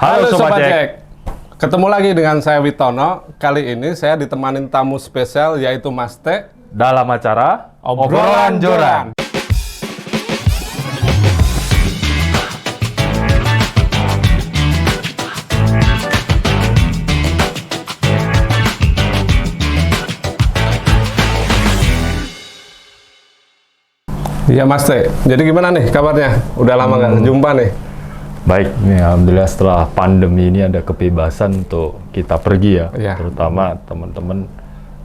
Halo Sobat Jack. Ketemu lagi dengan saya Witono. Kali ini saya ditemanin tamu spesial yaitu Mas T Dalam acara Obrolan Joran. Iya Mas T, jadi gimana nih kabarnya? Udah lama nggak jumpa nih. Baik, nih alhamdulillah setelah pandemi ini ada kebebasan untuk kita pergi ya. Ya. Terutama teman-teman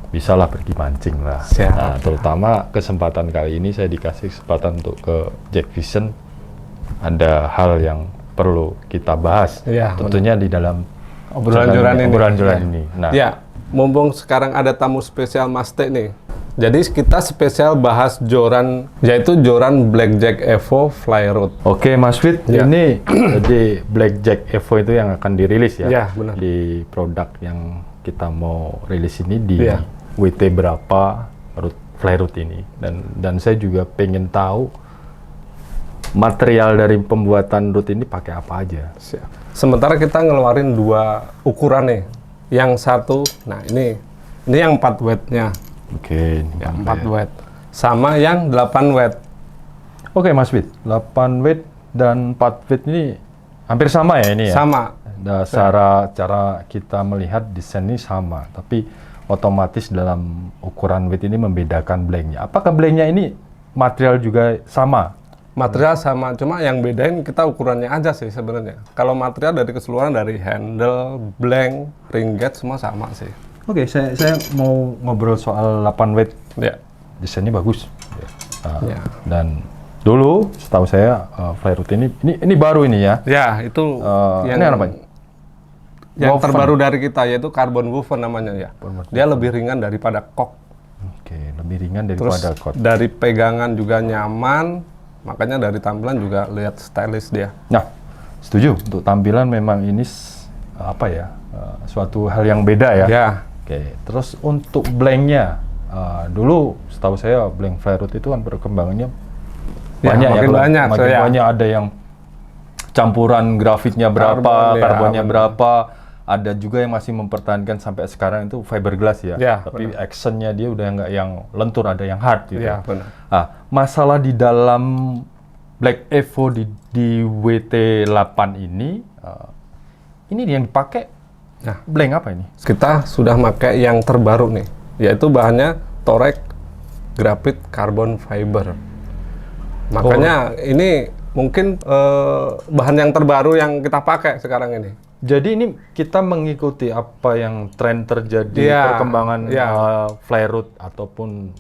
bisalah pergi mancing lah. Siap. Nah, terutama kesempatan kali ini saya dikasih kesempatan untuk ke Jack Vision. Ada hal yang perlu kita bahas. Ya, tentunya di dalam Obrolan Joran ini. Nah, ya, mumpung sekarang ada tamu spesial Mas T nih. Jadi kita spesial bahas joran, yaitu joran Blackjack Evo Flyroot. Oke Mas Fit, Ya. ini jadi Blackjack Evo itu yang akan dirilis ya? Ya, benar. Di produk yang kita mau rilis ini di Ya. WT berapa Flyroot ini. Dan saya juga pengen tahu material dari pembuatan root ini pakai apa aja. Siap. Sementara kita ngeluarin dua ukuran nih. Yang satu, nah ini yang 4 weight-nya. Oke, Ya, 4 weight. Sama yang 8 weight. Oke Mas Fit, 8 weight dan 4 weight ini hampir sama ya ini ya? Sama. Cara kita melihat desain ini sama, tapi otomatis dalam ukuran weight ini membedakan blanknya. Apakah blanknya ini material juga sama? Material sama, cuma yang bedain kita ukurannya aja sih sebenarnya. Kalau material dari keseluruhan dari handle, blank, ring gauge semua sama sih. Oke, saya mau ngobrol soal 8 weight. Ya. Desainnya bagus. Ya. Dan dulu setahu saya Flyroot ini baru ini ya. Ya, itu Ini apa? yang Woven. terbaru dari kita yaitu carbon woven namanya ya. Dia lebih ringan daripada kok. Oke, lebih ringan Terus daripada cot. dari pegangan juga nyaman, makanya dari tampilan juga lihat stylish dia. Nah, setuju. Untuk tampilan memang ini suatu hal yang beda ya. Ya. Oke, terus untuk blanknya, dulu setahu saya blank Flyroot itu kan perkembangannya Ya, banyak makin banyak, makin saya. banyak, ada yang campuran grafitnya berapa, Karbon, ya, karbonnya benar. berapa, ada juga yang masih mempertahankan sampai sekarang itu fiberglass ya, Ya, tapi benar. actionnya dia udah nggak yang lentur, ada yang hard gitu. Ya, benar. Masalah di dalam Black Evo di WT8 ini yang dipakai. Nah, Blank apa ini? kita sudah pakai yang terbaru nih, yaitu bahannya Torek Graphite Carbon Fiber. Makanya ini mungkin bahan yang terbaru yang kita pakai sekarang ini. Jadi ini kita mengikuti apa yang tren terjadi Iya, perkembangan iya. Flyroot ataupun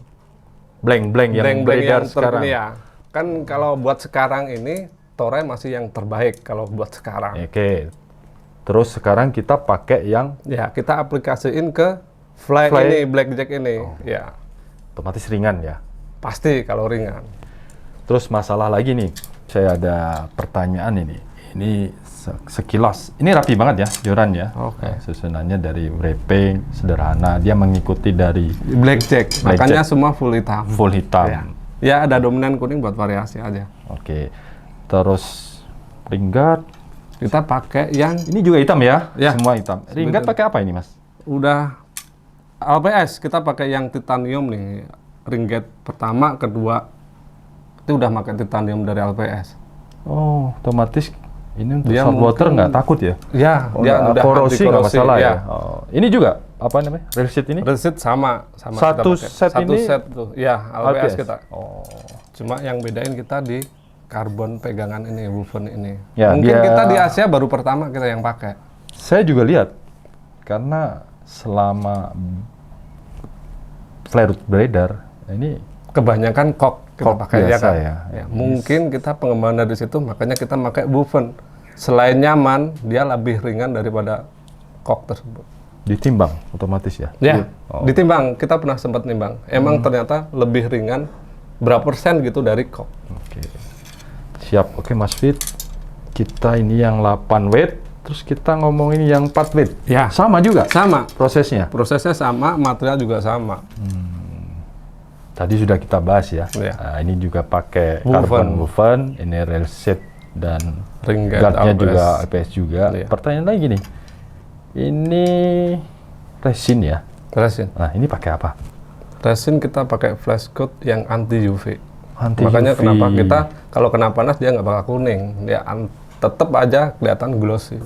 blank yang Blank-blank beredar yang sekarang. ya. Kan kalau buat sekarang ini Torek masih yang terbaik kalau buat sekarang. Oke. Terus sekarang kita pakai yang Ya, kita aplikasiin ke Fly ini, Blackjack ini. Ya, otomatis ringan ya. pasti kalau ringan. Terus masalah lagi nih, saya ada pertanyaan ini. Ini sekilas, ini rapi banget ya, joran ya. Oke. Susunannya dari wrapping, sederhana. Dia mengikuti dari Blackjack, makanya semua full hitam. full hitam. Ya. Ya, ada dominan kuning buat variasi aja. Oke. Terus ring guard, Kita pakai yang ini juga hitam ya? Ya. Semua hitam. Ring guard pakai apa ini, Mas? udah LPS, kita pakai yang titanium nih. Ring gauge pertama, kedua itu udah pakai titanium dari LPS. Oh, otomatis ini untuk Dia salt water mungkin- nggak takut ya? Ya, dia udah korosi nggak anti-korosi, masalah ya. ya. Oh, ini juga apa namanya? Rail sheet ini? Receipt sama Satu kita pakai. set Satu ini set tuh. Ya, LPS kita. Oh. Cuma yang bedain kita di karbon pegangan ini, woven ini. Ya, Mungkin dia- kita di Asia baru pertama kita yang pakai. Saya juga lihat karena selama Flyroot beredar ini Kebanyakan kok kita Kok pakai biasa kan? ya. Mungkin kita pengembangan dari situ, makanya kita pakai woven. Selain nyaman, dia lebih ringan daripada kok tersebut. ditimbang otomatis ya. Ya, Oh. ditimbang. Kita pernah sempat nimbang. Emang ternyata lebih ringan berapa persen gitu dari kok. Oke. Siap. Oke, Mas Fit. Kita ini yang 8 weight, terus kita ngomongin yang 4 weight. Ya. Sama juga Sama. prosesnya. Prosesnya sama, material juga sama. Tadi sudah kita bahas ya. Iya. Nah, ini juga pakai Woven. carbon woven, ini rail sheet dan Ring guard guardnya ABS. juga ABS juga. Iya. Pertanyaan lagi nih, ini resin ya? Resin. Nah ini pakai apa? Resin kita pakai flash coat yang anti UV. Anti Makanya UV. kenapa kita kalau kena panas dia nggak bakal kuning, dia tetap aja kelihatan glossy.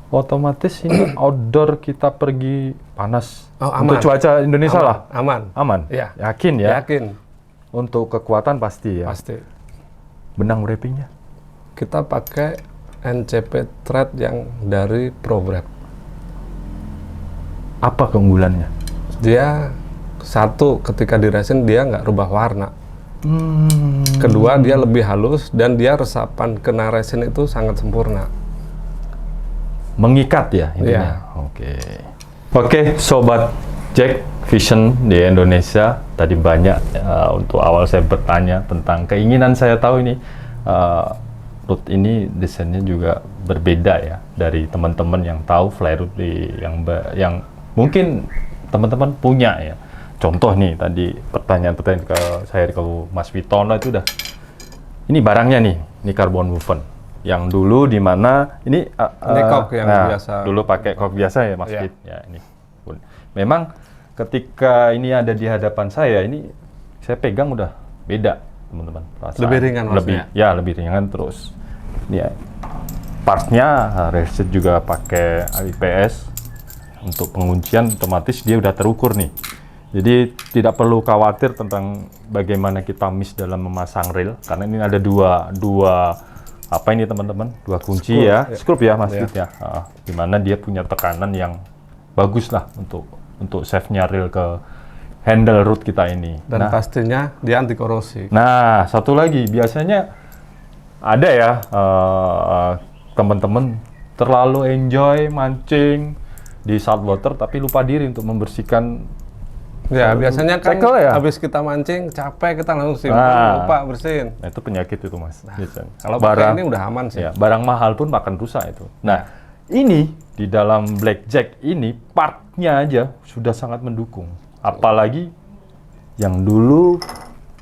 Otomatis ini outdoor kita pergi panas. Oh, aman. Untuk cuaca Indonesia lah. Aman. Aman. Iya. Yakin ya? Yakin. Untuk kekuatan pasti ya. Pasti. Benang wrappingnya? Kita pakai NCP thread yang dari ProWrap. Apa keunggulannya? Dia satu, ketika di resin dia nggak rubah warna. Hmm. Kedua, dia lebih halus dan dia resapan kena resin itu sangat sempurna. Mengikat ya intinya. Iya. Oke, sobat Jack Vision di Indonesia. Tadi banyak untuk awal saya bertanya tentang keinginan saya tahu ini root ini desainnya juga berbeda ya dari teman-teman yang tahu fly root yang mungkin teman-teman punya ya. Contoh nih tadi pertanyaan-pertanyaan ke saya ke Mas Witono itu udah ini barangnya nih, ini carbon woven. Yang dulu di mana ini kok yang biasa. Dulu pakai kok biasa ya Mas Iya. Fit. Ya ini. Memang ketika ini ada di hadapan saya ini saya pegang udah beda teman-teman. Perasaan. Lebih ringan lebih maksudnya? ya lebih ringan terus. Ini ya, partnya reset juga pakai IPS untuk penguncian otomatis dia udah terukur nih. Jadi tidak perlu khawatir tentang bagaimana kita miss dalam memasang reel karena ini ada dua apa ini teman-teman? Dua kunci Screw, ya. ya. Skrup ya Mas Ya. Fit ya. Dimana dia punya tekanan yang bagus lah untuk save-nya reel ke handle root kita ini. Dan pastinya dia anti korosi. Nah, satu lagi biasanya ada ya teman-teman terlalu enjoy mancing di saltwater tapi lupa diri untuk membersihkan. Ya, biasanya kan tackle ya? habis kita mancing capek kita langsung simpan, Nah. lupa bersihin. Nah, itu penyakit itu Mas. Biasanya. Kalau pakai ini udah aman sih. Ya, barang mahal pun makan rusak itu. Nah, ini di dalam blackjack ini partnya aja sudah sangat mendukung. Apalagi yang dulu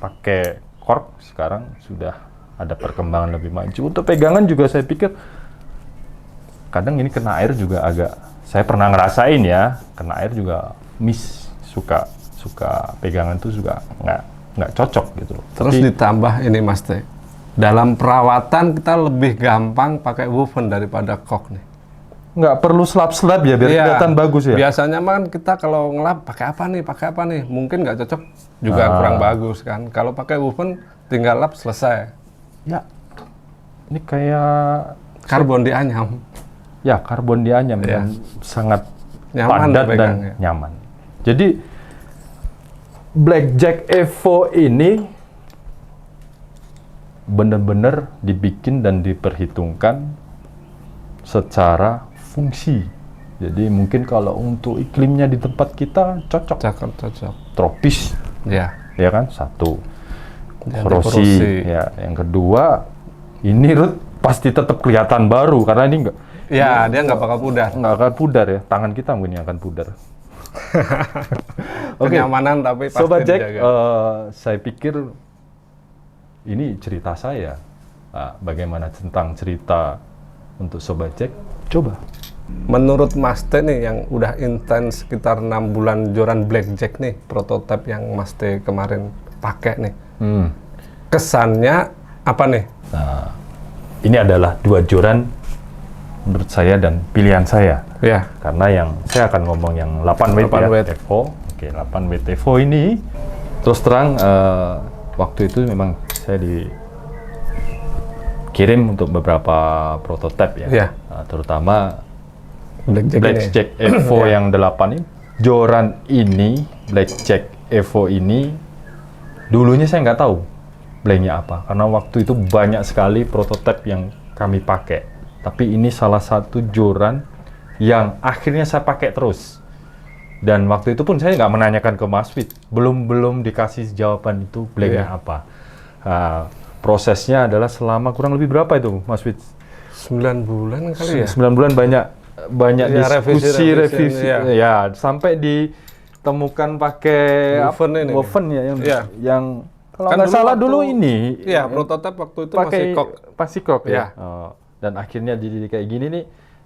pakai cork sekarang sudah ada perkembangan lebih maju. Untuk pegangan juga saya pikir kadang ini kena air juga agak, saya pernah ngerasain ya, kena air juga miss, suka pegangan tuh juga nggak cocok gitu loh. Terus ditambah ini Mas Teh, dalam perawatan kita lebih gampang pakai woven daripada kok nih. Nggak perlu slap-slap ya biar Iya. kelihatan bagus ya. Biasanya kan kita kalau ngelap pakai apa nih, mungkin nggak cocok juga kurang bagus kan. Kalau pakai woven tinggal lap selesai. Ya, ini kayak Karbon dianyam. ya karbon dianyam Iya. dan sangat Nyaman padat dan dipegangnya. nyaman. Jadi Blackjack Evo ini benar-benar dibikin dan diperhitungkan secara fungsi. Jadi mungkin kalau untuk iklimnya di tempat kita cocok, Cocok. tropis, Ya. ya kan? Satu, Anti korosi. korosi. Ya, yang kedua, ini root pasti tetap kelihatan baru karena ini enggak. Ya, dia nggak bakal pudar. Nggak akan pudar ya, tangan kita mungkin yang akan pudar. Oke. Kenyamanan tapi pasti Sobat Jack, dijaga. saya pikir ini cerita saya. Nah, bagaimana tentang cerita untuk Sobat Jack? Coba. Menurut Mas Teh nih yang udah intens sekitar 6 bulan joran Blackjack nih, prototipe yang Mas Teh kemarin pakai nih. Kesannya apa nih? Nah, ini adalah dua joran menurut saya dan pilihan saya. Ya, Karena yang saya akan ngomong yang 8 weight 8 ya, weight. Evo. Oke, 8 weight Evo ini terus terang waktu itu memang saya dikirim untuk beberapa prototipe ya. Iya. Terutama Blackjack, Blackjack Evo yang 8 ini. Joran ini, Blackjack Evo ini dulunya saya nggak tahu blanknya apa. Karena waktu itu banyak sekali prototipe yang kami pakai. Tapi ini salah satu joran yang akhirnya saya pakai terus. Dan waktu itu pun saya nggak menanyakan ke Mas Fit, belum dikasih jawaban itu blanknya Iya. apa. Prosesnya adalah selama kurang lebih berapa itu Mas Fit? 9 bulan kali ya? 9 bulan banyak Ya, diskusi, revisi, revisi, ya. ya sampai ditemukan pakai Woven ini. woven ya Iya. yang kalau Kan nggak dulu salah waktu- dulu ini Iya, prototipe waktu itu pakai masih kok. kok ya. Iya. Oh, dan akhirnya jadi kayak gini nih,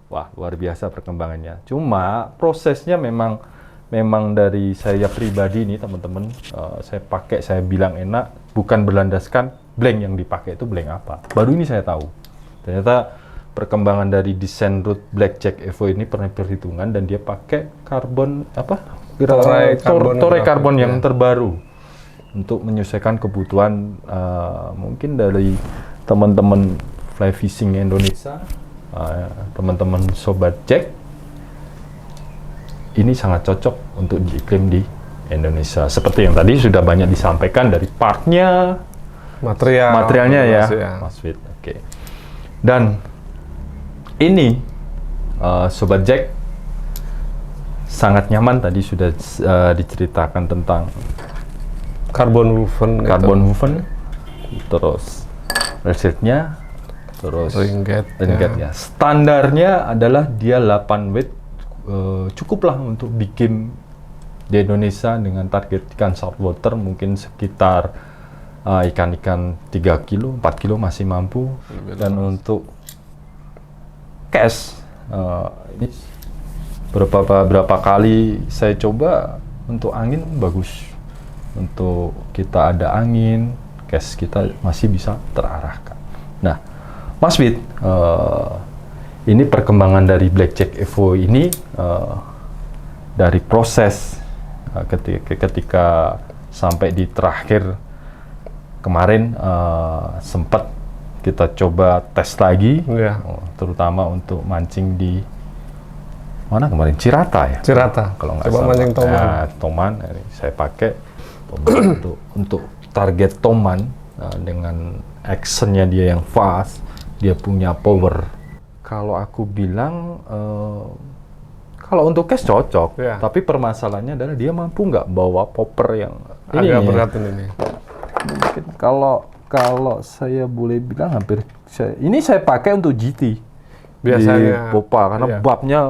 wah luar biasa perkembangannya. Cuma prosesnya memang dari saya pribadi nih teman-teman, saya pakai, saya bilang enak, bukan berlandaskan blank yang dipakai itu blank apa. Baru ini saya tahu. Ternyata perkembangan dari desain root Blackjack Evo ini pernah perhitungan dan dia pakai karbon apa? Toray karbon yang terbaru untuk menyesuaikan kebutuhan mungkin dari teman-teman fly fishing Indonesia, teman-teman sobat Jack. Ini sangat cocok untuk diiklim di Indonesia. Seperti yang tadi sudah banyak disampaikan dari partnya, materialnya ya, Mas Fit. Oke. Dan ini sobat Jack sangat nyaman, tadi sudah diceritakan tentang Carbon woven, terus resistnya, terus ringgit ya. Standarnya adalah dia 8 weight, cukuplah untuk bikin di Indonesia dengan target ikan saltwater mungkin sekitar ikan-ikan 3 kilo, 4 kilo masih mampu. Dan untuk cash, ini berapa kali saya coba untuk angin bagus. Untuk kita ada angin, cash kita masih bisa terarahkan. Nah, Mas Wid, ini perkembangan dari Blackjack Evo ini dari proses ketika sampai di terakhir kemarin sempat kita coba tes lagi, terutama untuk mancing di mana kemarin? Cirata ya? Cirata. Kalau nggak Coba salah. mancing toman. Ya, toman. Ini saya pakai toman untuk target toman dengan actionnya dia yang fast, dia punya power. Kalau aku bilang, kalau untuk cash cocok, tapi permasalahannya adalah dia mampu nggak bawa popper yang agak berat ini. Mungkin kalau saya boleh bilang hampir ini saya pakai untuk GT biasanya di Popa karena babnya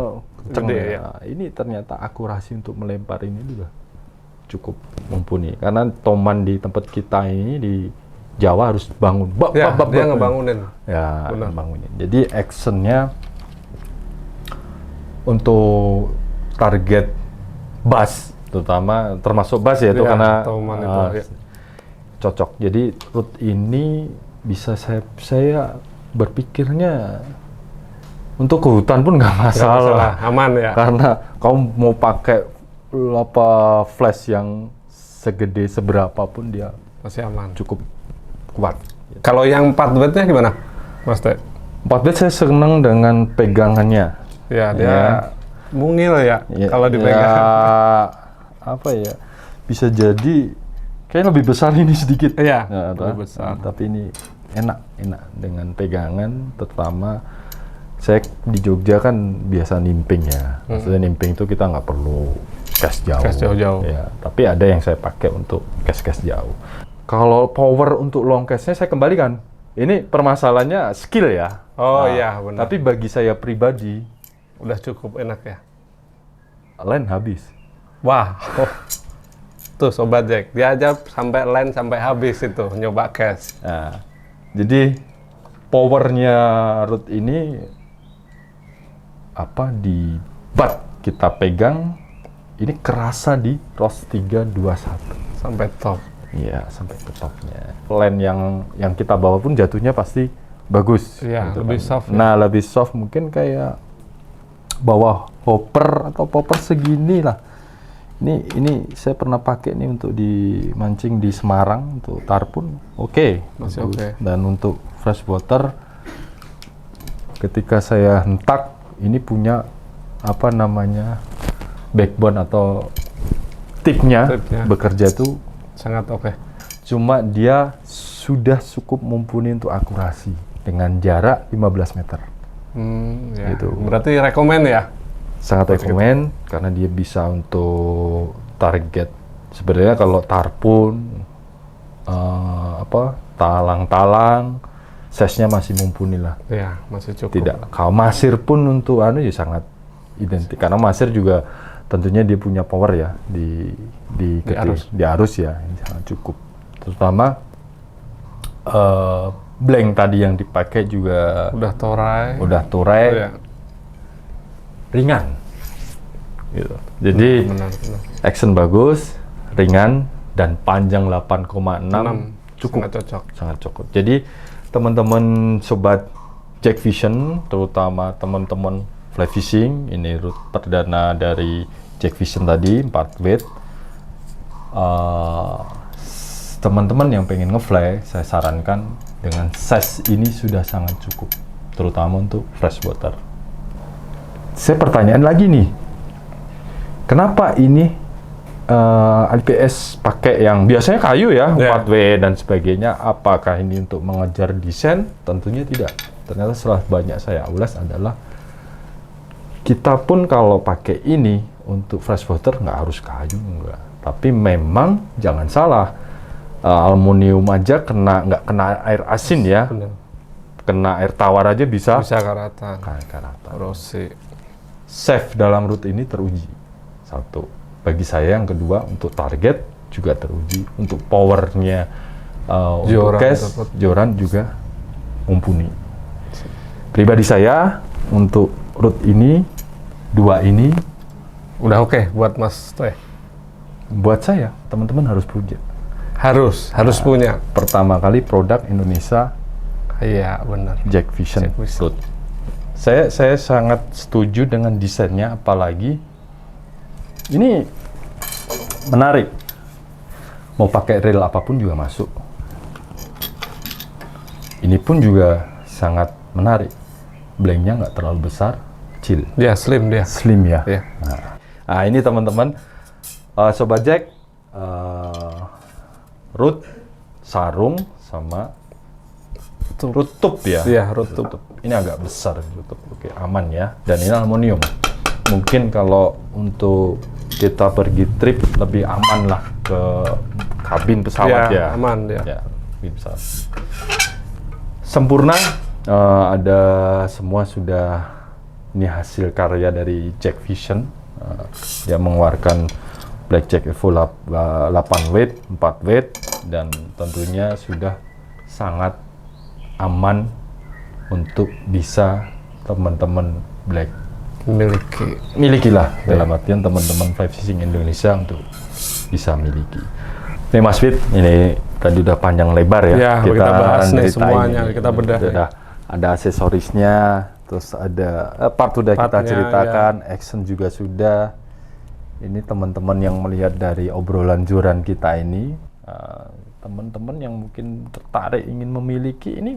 kenceng gede, ya. Ini ternyata akurasi untuk melempar ini juga cukup mumpuni karena toman di tempat kita ini di Jawa harus bangun dia ngebangunin ya, ngebangunin. Jadi actionnya untuk target bass terutama termasuk bass ya itu karena toman itu cocok. Jadi root ini bisa saya berpikirnya untuk ke hutan pun nggak masalah, aman ya. Karena kamu mau pakai flash yang segede seberapa pun dia masih aman, cukup kuat. Kalau yang 4 weight-nya gimana, Mas Teh? 4 weight saya senang dengan pegangannya. Ya, dia mungil ya kalau dipegang. Ya, apa ya? Bisa jadi kayak lebih besar ini sedikit. Iya, lebih besar. Tapi ini enak dengan pegangan, terutama saya di Jogja kan biasa nimping ya. Maksudnya nimping itu kita nggak perlu cast jauh. Ya, tapi ada yang saya pakai untuk cast jauh. Kalau power untuk long cast-nya saya kembalikan. Ini permasalahannya skill ya. Iya benar. Tapi bagi saya pribadi udah cukup enak ya. Line habis. Wah. Tuh Sobat Jack, dia aja sampai line sampai habis itu nyoba cast. Nah, jadi powernya root ini di bat kita pegang ini kerasa di ROS 321 sampai top. Iya, sampai ke topnya. Line yang kita bawa pun jatuhnya pasti bagus. Iya, gitu lebih kan. soft. Nah, lebih soft mungkin kayak bawah hopper atau popper segini lah. Ini saya pernah pakai nih untuk dimancing di Semarang untuk tarpon. Masih oke. Dan untuk freshwater ketika saya hentak ini punya backbone atau tipnya bekerja itu sangat oke. Cuma dia sudah cukup mumpuni untuk akurasi dengan jarak 15 meter. Ya. Gitu. Berarti rekomen ya? Sangat rekomen karena dia bisa untuk target. Sebenarnya kalau tarpon, talang-talang, size-nya masih mumpuni lah. Iya, masih cukup. Tidak. Kalau masir pun untuk ya sangat identik. Karena masir juga tentunya dia punya power ya di arus ya, sangat cukup. terutama blank tadi yang dipakai juga Udah toray. udah turai, Iya. ringan. Gitu. Jadi Benar. action bagus, ringan dan panjang 8,6 cukup. Sangat cocok. Sangat cukup. Jadi teman-teman sobat Jack Vision, terutama teman-teman fly fishing, ini route perdana dari Jack Vision tadi 4 weight. Teman-teman yang pengen nge-fly, saya sarankan dengan size ini sudah sangat cukup, terutama untuk freshwater. Saya pertanyaan lagi nih, kenapa ini LPS pakai yang biasanya kayu ya, 4W dan sebagainya? Apakah ini untuk mengejar desain? Tentunya tidak. Ternyata setelah banyak saya ulas adalah kita pun kalau pakai ini untuk freshwater nggak harus kayu, enggak. Tapi memang jangan salah, aluminium aja nggak kena air asin ya, Benar. kena air tawar aja bisa karatan. karatan. Rosi. Safe dalam route ini teruji. Satu, bagi saya. Yang kedua, untuk target juga teruji. Untuk powernya, untuk cast, joran juga mumpuni. Pribadi saya, untuk route ini, dua ini, Udah oke buat Mas Toy. buat saya, teman-teman harus punya. Harus punya. Pertama kali produk Indonesia, Iya, benar. Jack Vision Jack Vision. route. Saya sangat setuju dengan desainnya, apalagi ini menarik. Mau pakai reel apapun juga masuk. Ini pun juga sangat menarik. Blanknya nggak terlalu besar, kecil, Dia slim dia. slim ya. Iya. Nah, ini teman-teman, Sobat Jack, root, sarung, sama rutup ya. Iya, rutup. Ini agak besar rutup. Oke, aman ya. Dan ini aluminium. Mungkin kalau untuk kita pergi trip lebih aman lah ke kabin pesawat ya. Aman dia. Ya, kabin pesawat. Sempurna. Ada semua sudah, ini hasil karya dari Jack Vision. Dia mengeluarkan Blackjack Evo 8 weight, 4 weight, dan tentunya sudah sangat aman untuk bisa teman-teman Black milikilah, dalam artian teman-teman fly fishing Indonesia untuk bisa miliki. Ini Mas Fit, ini tadi udah panjang lebar ya. Ya, kita bahas nih ceritain semuanya, ini. kita bedah. Udah ada aksesorisnya, terus ada part udah kita Partnya, ceritakan, action juga sudah. Ini teman-teman yang melihat dari obrolan joran kita ini, teman-teman yang mungkin tertarik ingin memiliki ini,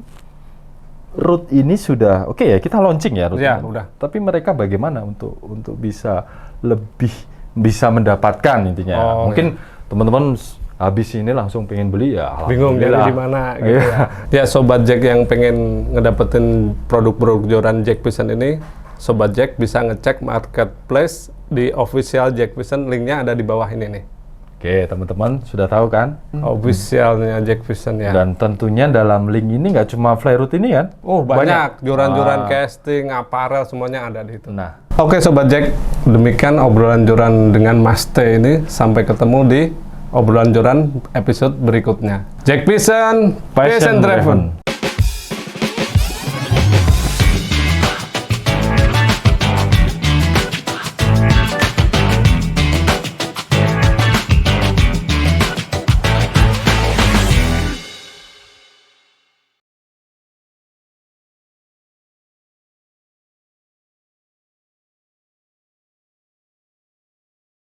route ini sudah oke ya, kita launching ya route Ya, ini. udah. Tapi mereka bagaimana untuk bisa lebih bisa mendapatkan intinya. Mungkin teman-teman habis ini langsung pengen beli ya, Bingung dari alhamdulillah. di mana gitu ya. Ya, Sobat Jack yang pengen ngedapetin produk-produk joran Jack Vision ini, Sobat Jack bisa ngecek marketplace di official Jack Vision, linknya ada di bawah ini nih. Oke, teman-teman sudah tahu kan? Officialnya Jack Vision ya. Dan tentunya dalam link ini nggak cuma fly route ini kan? Oh, banyak joran-joran casting, apparel, semuanya ada di situ. Nah, Oke Sobat Jack, demikian obrolan joran dengan Mas T ini. Sampai ketemu di obrolan joran episode berikutnya. Jack Vision, Passion Driven.